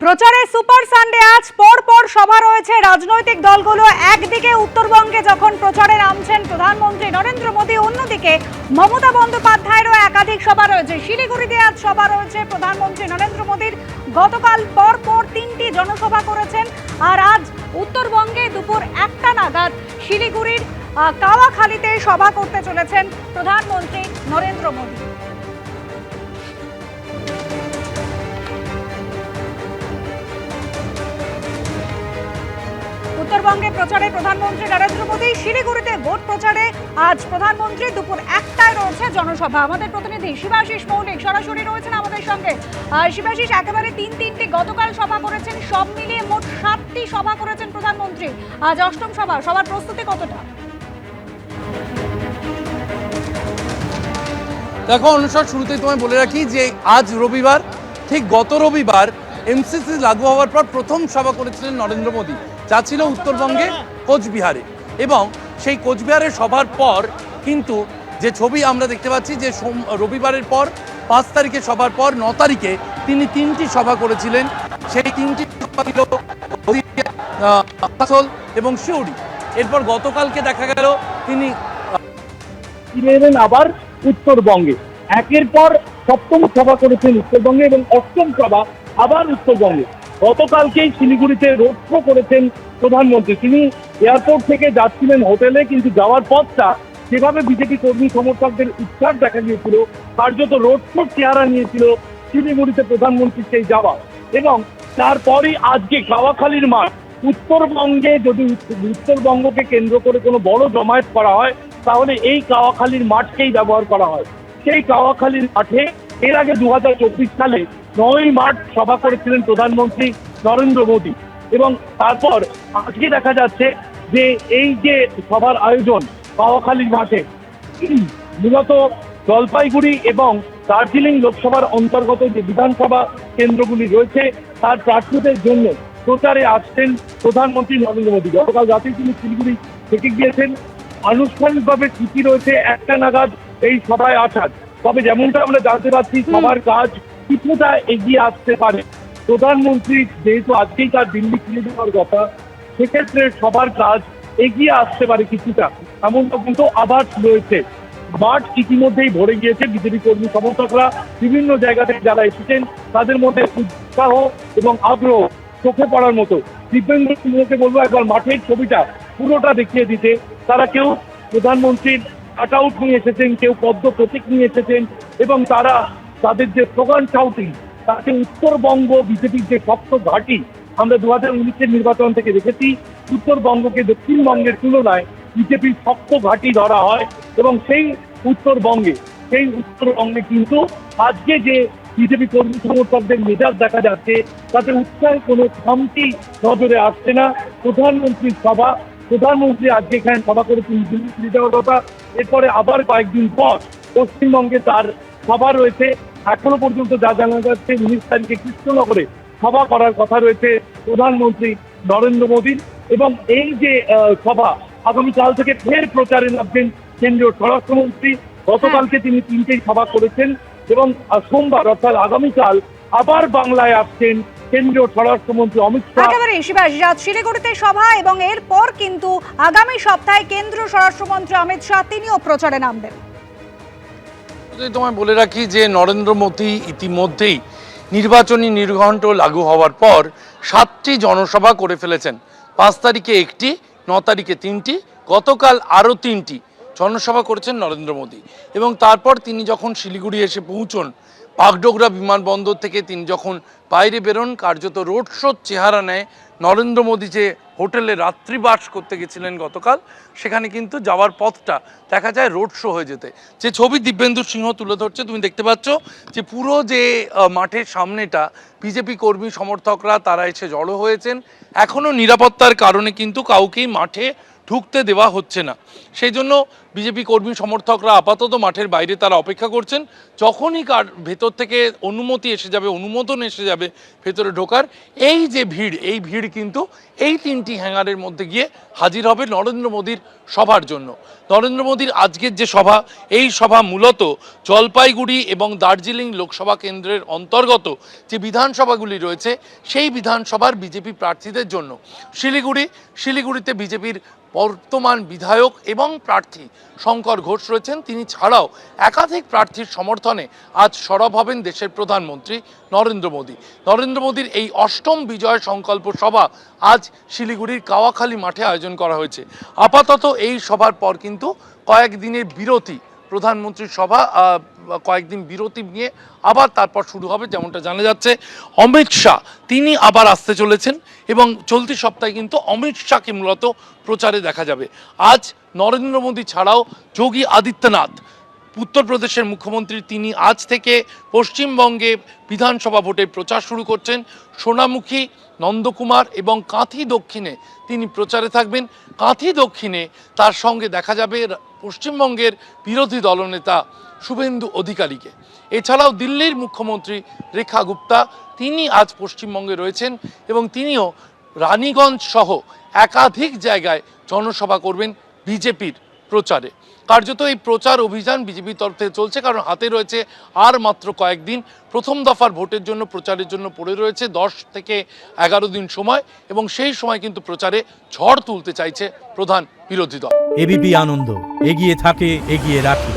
প্রচারে super Sunday আজ পর সভা রয়েছে রাজনৈতিক দলগুলো। একদিকে উত্তরবঙ্গে যখন প্রচারে নামছেন প্রধানমন্ত্রী নরেন্দ্র মোদী, অন্যদিকে মমতা বন্দ্যোপাধ্যায়েরও একাধিক সভা রয়েছে। শিলিগুড়িতে আজ সভা রয়েছে প্রধানমন্ত্রী নরেন্দ্র মোদীর। গতকাল পর 3টি জনসভা করেছেন, আর আজ উত্তরবঙ্গে দুপুর 1টা নাগাদ শিলিগুড়ির কাওয়াখালীতে সভা করতে চলেছেন প্রধানমন্ত্রী নরেন্দ্র মোদী। উত্তরবঙ্গে প্রচারে প্রধানমন্ত্রী নরেন্দ্র মোদী, শিলিগুড়িতে ভোট প্রচারে আজ প্রধানমন্ত্রী। দুপুর 1টায় রয়েছে জনসভা। আমাদের প্রতিনিধি শিবাশিস মৌলিক সরাসরি রয়েছেন আমাদের সঙ্গে। শিবাশিস, একেবারে তিনটি গতকাল সভা করেছেন, সব মিলিয়ে মোট 7টি সভা করেছেন প্রধানমন্ত্রী। আজ 8ম সভা, সবার প্রস্তুতি কতটা? দেখো অনুসার, শুরুতেই তোমায় বলে রাখি যে আজ রবিবার, ঠিক গত রবিবার এমসিসি লাগু হওয়ার পর প্রথম সভা করেছিলেন নরেন্দ্র মোদী, যা ছিল উত্তরবঙ্গে কোচবিহারে। এবং সেই কোচবিহারের সভার পর কিন্তু যে ছবি আমরা দেখতে পাচ্ছি যে রবিবারের পর 5 তারিখে সভার পর 9 তারিখে তিনি 3টি সভা করেছিলেন। সেই 3টি সভা ছিল আসানসোল এবং সিউড়ি। এরপর গতকালকে দেখা গেল তিনি ফিরে এলেন আবার উত্তরবঙ্গে। একের পর 7ম সভা করেছেন উত্তরবঙ্গে এবং 8ম সভা আবার উত্তরবঙ্গে। গতকালকেই শিলিগুড়িতে রোড শো করেছেন প্রধানমন্ত্রী। তিনি এয়ারপোর্ট থেকে যাচ্ছিলেন হোটেলে, কিন্তু যাওয়ার পথটা যেভাবে বিজেপি কর্মী সমর্থকদের উচ্ছ্বাস দেখা গিয়েছিল, কার্যত রোড শোর চেহারা নিয়েছিল শিলিগুড়িতে প্রধানমন্ত্রীর সেই যাওয়া। এবং তারপরই আজকে কাওয়াখালীর মাঠ, উত্তরবঙ্গে যদি উত্তরবঙ্গকে কেন্দ্র করে কোনো বড় জমায়েত করা হয় তাহলে এই কাওয়াখালীর মাঠকেই ব্যবহার করা হয়। সেই কাওয়াখালীর মাঠে এর আগে 2024 সালে 9ই মার্চ সভা করেছিলেন প্রধানমন্ত্রী নরেন্দ্র মোদী। এবং তারপর আজকে দেখা যাচ্ছে যে এই যে সভার আয়োজন কাওয়াখালীর মাঠে, মূলত জলপাইগুড়ি এবং দার্জিলিং লোকসভার অন্তর্গত যে বিধানসভা কেন্দ্রগুলি রয়েছে তার প্রার্থীদের জন্য প্রচারে আসছেন প্রধানমন্ত্রী নরেন্দ্র মোদী। গতকাল রাতে তিনি শিলিগুড়ি থেকে গিয়েছেন। আনুষ্ঠানিকভাবে ছুটি রয়েছে 1টা নাগাদ এই সভায় আসার। তবে যেমনটা আমরা জানতে পারছি, সবার কাজ কিছুটা এগিয়ে আসতে পারে। প্রধানমন্ত্রী যেহেতু আজকেই তার দিল্লি ফিরে যাওয়ার কথা, সেক্ষেত্রে সবার কাজ এগিয়ে আসতে পারে কিছুটা, এমনটা কিন্তু আভাস রয়েছে। মাঠ ইতিমধ্যেই ভরে গিয়েছে। বিজেপি কর্মী সমর্থকরা বিভিন্ন জায়গা থেকে যারা এসেছেন তাদের মধ্যে উৎসাহ এবং আগ্রহ চোখে পড়ার মতো। দিব্যেন্দু সিংহকে বলবো একবার মাঠের ছবিটা পুরোটা দেখিয়ে দিতে। তারা কেউ প্রধানমন্ত্রীর কাট আউট নিয়ে এসেছেন, কেউ পদ্ম প্রতীক নিয়ে এসেছেন, এবং তারা তাদের যে স্লোগান শাউটিং, তাতে উত্তরবঙ্গ বিজেপির যে শক্ত ঘাঁটি আমরা 2019-এর নির্বাচন থেকে দেখেছি, উত্তরবঙ্গকে দক্ষিণবঙ্গের তুলনায় বিজেপির শক্ত ঘাঁটি ধরা হয়। এবং সেই উত্তরবঙ্গে কিন্তু আজকে যে বিজেপি কর্মী সমর্থকদের মেজাজ দেখা যাচ্ছে, তাতে উৎসাহে কোনো খামতি নজরে আসছে না। প্রধানমন্ত্রীর সভা, প্রধানমন্ত্রী আজকে এখানে সভা করেছেন দিল্লি ফিরে যাওয়ার কথা। এরপরে আবার কয়েকদিন পর পশ্চিমবঙ্গে তার সভা রয়েছে। এখনো পর্যন্ত যা জানা যাচ্ছে 19 তারিখে কৃষ্ণনগরে সভা করার কথা রয়েছে প্রধানমন্ত্রী নরেন্দ্র মোদীর। এবং এই যে সভা, আগামীকাল থেকে ফের প্রচারে নামবেন কেন্দ্রীয় স্বরাষ্ট্রমন্ত্রী। গতকালকে তিনি 3টি সভা করেছেন এবং সোমবার অর্থাৎ আগামীকাল আবার বাংলায় আসছেন কেন্দ্রীয় স্বরাষ্ট্রমন্ত্রী অমিত শাহ। একেবারে শিবাশিস, আজ শিলিগুড়িতে সভা এবং এরপর কিন্তু আগামী সপ্তাহে কেন্দ্রীয় স্বরাষ্ট্রমন্ত্রী অমিত শাহ তিনিও প্রচারে নামবেন। তোমায় বলে রাখি যে নরেন্দ্র মোদী ইতিমধ্যেই নির্বাচনী নির্ঘণ্ট লাগু হওয়ার পর 7টি জনসভা করে ফেলেছেন। 5 তারিখে 1টি, 9 তারিখে 3টি, গতকাল আরও 3টি জনসভা করেছেন নরেন্দ্র মোদী। এবং তারপর তিনি যখন শিলিগুড়ি এসে পৌঁছন, বাগডোগরা বিমানবন্দর থেকে তিনি যখন বাইরে বেরোন, কার্যত রোড শোর চেহারা নেয়। নরেন্দ্র মোদী যে হোটেলে রাত্রিবাস করতে গেছিলেন গতকাল, সেখানে কিন্তু যাওয়ার পথটা দেখা যায় রোড শো হয়ে যেতে। যে ছবি দিব্যেন্দু সিংহ তুলে ধরছে, তুমি দেখতে পাচ্ছ যে পুরো যে মাঠের সামনেটা বিজেপি কর্মী সমর্থকরা তারা এসে জড়ো হয়েছেন। এখনও নিরাপত্তার কারণে কিন্তু কাউকেই মাঠে ঢুকতে দেওয়া হচ্ছে না। সেই জন্য বিজেপি কর্মী সমর্থকরা আপাতত মাঠের বাইরে তারা অপেক্ষা করছেন। যখনই ভেতর থেকে অনুমতি এসে যাবে, অনুমোদন এসে যাবে ভেতরে ঢোকার, এই যে ভিড়, এই ভিড় কিন্তু এই 3টি হ্যাঙ্গারের মধ্যে গিয়ে হাজির হবে নরেন্দ্র মোদীর সভার জন্য। নরেন্দ্র মোদীর আজকের যে সভা, এই সভা মূলত জলপাইগুড়ি এবং দার্জিলিং লোকসভা কেন্দ্রের অন্তর্গত যে বিধানসভাগুলি রয়েছে সেই বিধানসভার বিজেপি প্রার্থীদের জন্য। শিলিগুড়িতে বিজেপির বর্তমান বিধায়ক এবং প্রার্থী শঙ্কর ঘোষ রয়েছেন। তিনি ছাড়াও একাধিক প্রার্থীর সমর্থনে আজ সরব হবেন দেশের প্রধানমন্ত্রী নরেন্দ্র মোদী। নরেন্দ্র মোদীর এই 8ম বিজয় সংকল্প সভা আজ শিলিগুড়ির কাওয়াখালী মাঠে আয়োজন করা হয়েছে। আপাতত এই সভার পর কিন্তু কয়েকদিনের বিরতি, প্রধানমন্ত্রীর সভা কয়েকদিন বিরতি নিয়ে আবার তারপর শুরু হবে। যেমনটা জানা যাচ্ছে, অমিত শাহ তিনি আবার আসতে চলেছেন এবং চলতি সপ্তাহে কিন্তু অমিত শাহকে মূলত প্রচারে দেখা যাবে। আজ নরেন্দ্র মোদী ছাড়াও যোগী আদিত্যনাথ, উত্তরপ্রদেশের মুখ্যমন্ত্রী, তিনি আজ থেকে পশ্চিমবঙ্গে বিধানসভা ভোটের প্রচার শুরু করছেন। সোনামুখী, নন্দকুমার এবং কাঁথি দক্ষিণে তিনি প্রচারে থাকবেন। কাঁথি দক্ষিণে তার সঙ্গে দেখা যাবে পশ্চিমবঙ্গের বিরোধী দলনেতা শুভেন্দু অধিকারীকে। এছাড়াও দিল্লির মুখ্যমন্ত্রী রেখা গুপ্তা, তিনি আজ পশ্চিমবঙ্গে রয়েছেন এবং তিনিও রানীগঞ্জ সহ একাধিক জায়গায় জনসভা করবেন বিজেপির প্রচারে। কার্যত এই প্রচার অভিযান বিজেপির তরফ থেকে চলছে, কারণ হাতে রয়েছে আর মাত্র কয়েকদিন। প্রথম দফার ভোটের জন্য প্রচারের জন্য পড়ে রয়েছে 10 থেকে 11 দিন সময়, এবং সেই সময় কিন্তু প্রচারে ঝড় তুলতে চাইছে প্রধান বিরোধী দল। এবিপি আনন্দ, এগিয়ে থাকে, এগিয়ে রাখে।